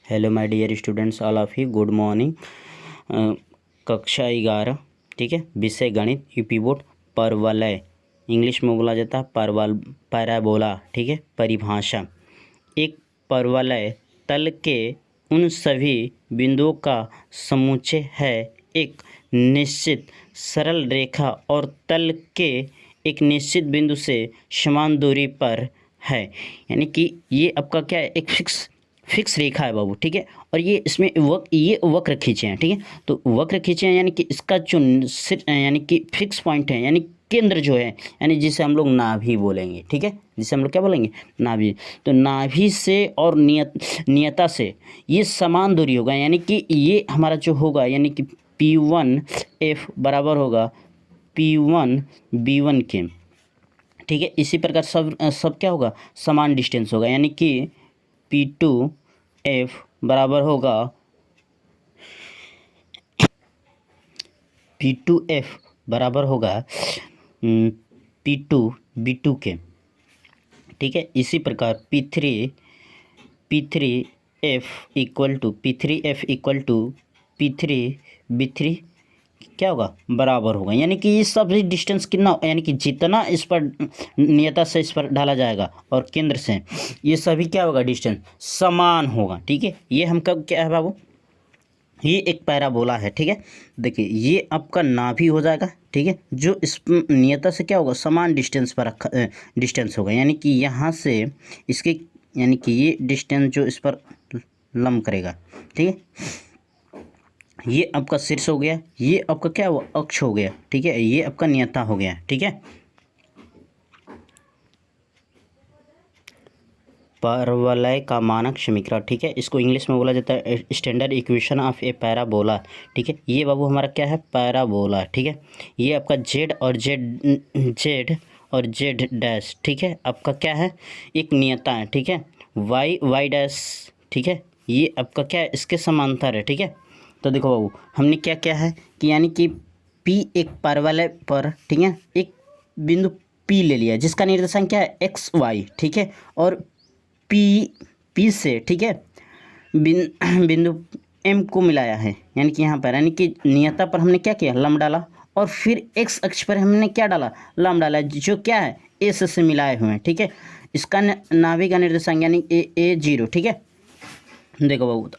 Hello my dear students, all of you good morning. कक्षा 11, ठीक है। विषय गणित, यूपी बोर्ड। परवलय इंग्लिश में बोला जाता है पैराबोला, ठीक है। परिभाषा: एक परवलय तल के उन सभी बिंदुओं का समुच्चय है। एक निश्चित सरल रेखा और तल के एक निश्चित बिंदु से समान दूरी पर है। यानी कि ये आपका क्या है, एक फिक्स रेखा है बाबू, ठीक है। और ये इसमें ये वक्र खींचे हैं, ठीक है। तो वक्र खींचे हैं यानी कि इसका जो यानी कि फिक्स पॉइंट है, यानी केंद्र जो है, यानी जिसे हम लोग नाभि बोलेंगे, ठीक है। जिसे हम लोग क्या बोलेंगे, नाभि। तो नाभि से और नियता से ये समान दूरी होगा, यानी कि ये हमारा जो होगा, यानी कि P1F बराबर होगा P1B1 के, ठीक है। इसी प्रकार सब क्या होगा, समान डिस्टेंस होगा, यानी कि P2F बराबर होगा P2F बराबर होगा P2B2 के, ठीक है। इसी प्रकार P3F इक्वल टू P3B3 क्या होगा, बराबर होगा। यानी कि ये सब डिस्टेंस कितना, यानी कि जितना इस पर नियता से इस पर डाला जाएगा और केंद्र से ये सभी क्या होगा, डिस्टेंस समान होगा, ठीक है। ये हम कब क्या है बाबू, ये एक पैराबोला है, ठीक है। देखिए ये आपका नाभि हो जाएगा, ठीक है, जो इस नियता से क्या होगा, समान डिस्टेंस पर रखा डिस्टेंस होगा। यानी कि यहाँ से इसके, यानी कि ये डिस्टेंस जो इस पर लंब करेगा, ठीक है। ये आपका शीर्ष हो गया, ये आपका क्या हुआ, अक्ष हो गया, ठीक है। ये आपका नियता हो गया, ठीक है। परवलय का मानक समीकरण, ठीक है। इसको इंग्लिश में बोला जाता है standard equation of A parabola, ठीक है। ये बाबू हमारा क्या है, पैराबोला, ठीक है। ये आपका जेड डैश, ठीक है, आपका क्या है, एक नियता है, ठीक है। वाई डैश, ठीक है, ये आपका क्या है, इसके समांतर है, ठीक है। तो देखो बाबू, हमने क्या क्या है कि यानी कि P एक परवलय पर, ठीक है, एक बिंदु P ले लिया जिसका निर्देशांक क्या है, XY, ठीक है। और P से, ठीक है, बिंदु M को मिलाया है, यानी कि यहाँ पर, यानी कि नियता पर हमने क्या किया, लंब डाला, और फिर X अक्ष पर हमने क्या डाला, लंब डाला, जो क्या है, A से मिलाए हुए हैं, ठीक है। इसका नाभि का निर्देशांक यानी A0, ठीक है। देखो बाबू,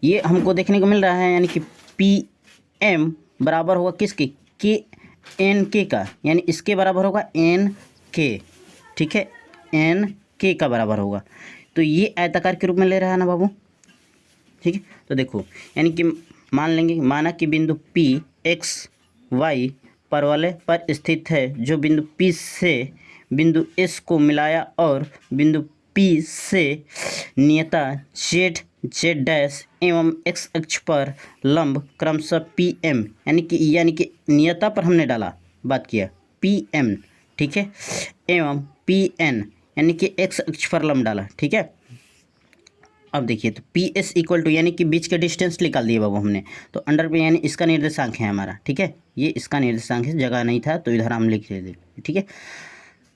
ये हमको देखने को मिल रहा है, यानी कि PM बराबर होगा किसके, NK का, यानी इसके बराबर होगा NK, ठीक है, NK का बराबर होगा। तो ये आयताकार के रूप में ले रहा है ना बाबू, ठीक है। तो देखो, यानी कि मान लेंगे, माना कि बिंदु P XY परवलय पर स्थित है, जो बिंदु P से बिंदु S को मिलाया और बिंदु P से नियता जेड डैश एवं एक्स अक्ष पर लंब क्रमशः PM, यानी कि नियता पर हमने डाला, बात किया PM, ठीक है, एवं PN, यानी कि एक्स अक्ष पर लंब डाला, ठीक है। अब देखिए, तो PS इक्वल टू, यानी कि बीच का डिस्टेंस निकाल दिया बाबू हमने, तो अंडर पे, यानी इसका निर्देशांक है हमारा, ठीक है। ये इसका निर्देशांक है, जगह नहीं था तो इधर हम लिख देते, ठीक है।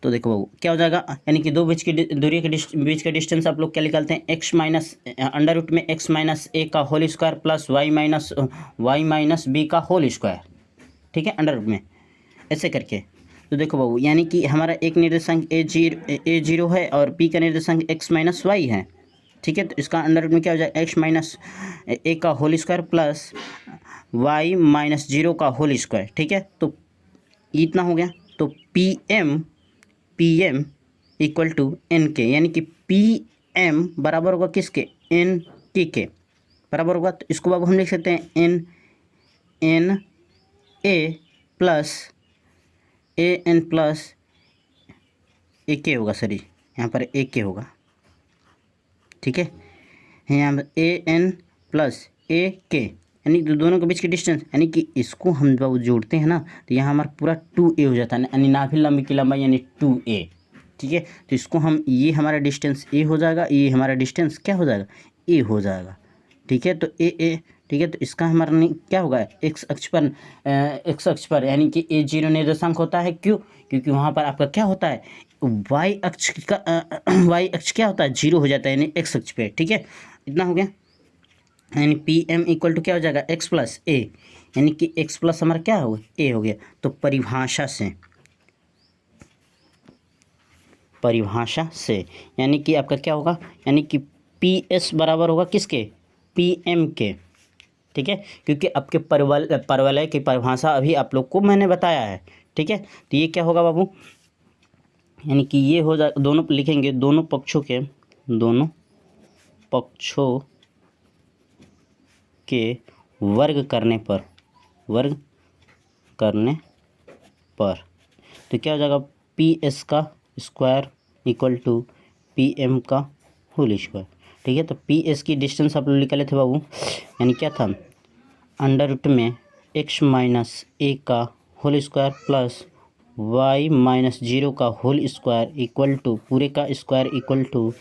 तो देखो बाबू क्या हो जाएगा, यानी कि दो बीच की दूरी के बीच का डिस्टेंस आप लोग क्या निकालते हैं, x माइनस अंडर रूट में x माइनस ए का whole square plus y minus b का होल स्क्वायर, ठीक है, अंडर रूट में, ऐसे करके। तो देखो बाबू, यानी कि हमारा एक निर्देशांक a0 है और p का निर्देशांक x माइनस वाई है, ठीक है। तो इसका अंडर रूट में क्या हो जाएगा, x माइनस ए का whole square plus y minus 0 का होल स्क्वायर, ठीक है। तो इतना हो गया। तो PM इक्वल टू NK, यानी कि PM बराबर होगा किसके, NK के बराबर होगा। तो इसको अब हम लिख सकते हैं NA plus AN plus AK होगा, सॉरी यहाँ पर AK होगा, ठीक है। यहाँ पर AN प्लस AK, यानी दोनों के बीच की डिस्टेंस, यानी कि इसको हम जब जोड़ते हैं ना, तो यहाँ हमारा पूरा 2A हो जाता है, यानी नाभि लंबी की लंबाई यानी 2A, ठीक है। तो इसको हम, ये हमारा डिस्टेंस A हो जाएगा, ये हमारा डिस्टेंस क्या हो जाएगा, A हो जाएगा, ठीक है। तो A, ठीक है। तो इसका हमारा क्या होगा, एक्स अक्ष पर, यानी कि A0 निर्देशांक होता है, क्यों, क्योंकि वहाँ पर आपका क्या होता है, वाई अक्ष क्या होता है, 0 हो जाता है, यानी एक्स अक्ष पे, ठीक है। इतना हो गया। यानी पी एम इक्वल टू क्या हो जाएगा एक्स प्लस ए, यानी कि एक्स प्लस हमारा क्या हो ए हो गया। तो परिभाषा से यानी कि आपका क्या होगा, यानी कि पी एस बराबर होगा किसके, पी एम के, ठीक है। क्योंकि आपके परवलय की परिभाषा अभी आप लोग को मैंने बताया है, ठीक है। तो ये क्या होगा बाबू, यानी कि ये हो जा, दोनों लिखेंगे दोनों पक्षों के वर्ग करने पर तो क्या हो जाएगा, पी एस का square equal to P M का होल स्क्वायर, ठीक है। तो पी एस की डिस्टेंस आप लोग निकाले थे बाबू, यानी क्या था, अंडर रूट में एक्स माइनस ए का whole square plus y minus zero का होल स्क्वायर इक्वल टू पूरे का स्क्वायर इक्वल टू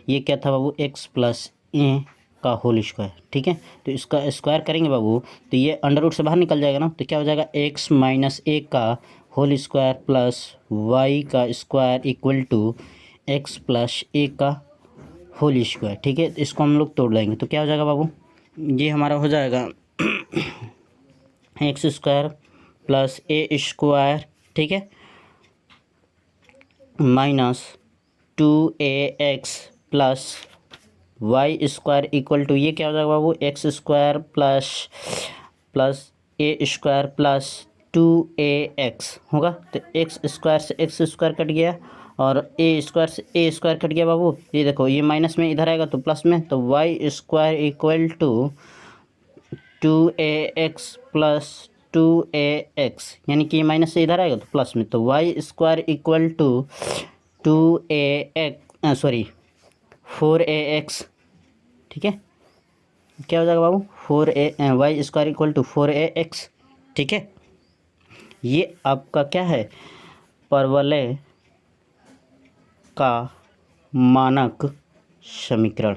ये क्या था बाबू, एक्स प्लस ए का होल स्क्वायर, ठीक है। तो इसका स्क्वायर करेंगे बाबू तो ये अंडर रूट से बाहर निकल जाएगा ना, तो क्या हो जाएगा एक्स माइनस ए का होल स्क्वायर प्लस वाई का square equal to X plus A का होल स्क्वायर, ठीक है। तो इसको हम लोग तोड़ लेंगे तो क्या हो जाएगा बाबू, ये हमारा हो जाएगा x square plus a square, ठीक है, minus 2ax plus y square equal to ये क्या हो जाएगा बाबू, x square plus a square plus 2ax होगा। तो एक्स स्क्वायर से एक्स स्क्वायर कट गया और ए स्क्वायर से ए स्क्वायर कट गया बाबू। ये देखो ये माइनस में इधर आएगा तो प्लस में, तो y square equal to 2ax plus 2ax, यानी कि ये माइनस से इधर आएगा तो प्लस में, तो y square equal to 4ax, ठीक है। क्या हो जाएगा बाबू, Y square equal to 4ax, ठीक है। ये आपका क्या है, परवलय का मानक समीकरण,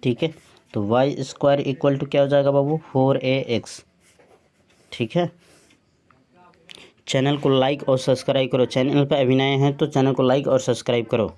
ठीक है। तो वाई स्क्वायर इक्वल टू क्या हो जाएगा बाबू, 4ax, ठीक है। चैनल को लाइक और सब्सक्राइब करो, चैनल पर अभी नए हैं तो चैनल को लाइक और सब्सक्राइब करो।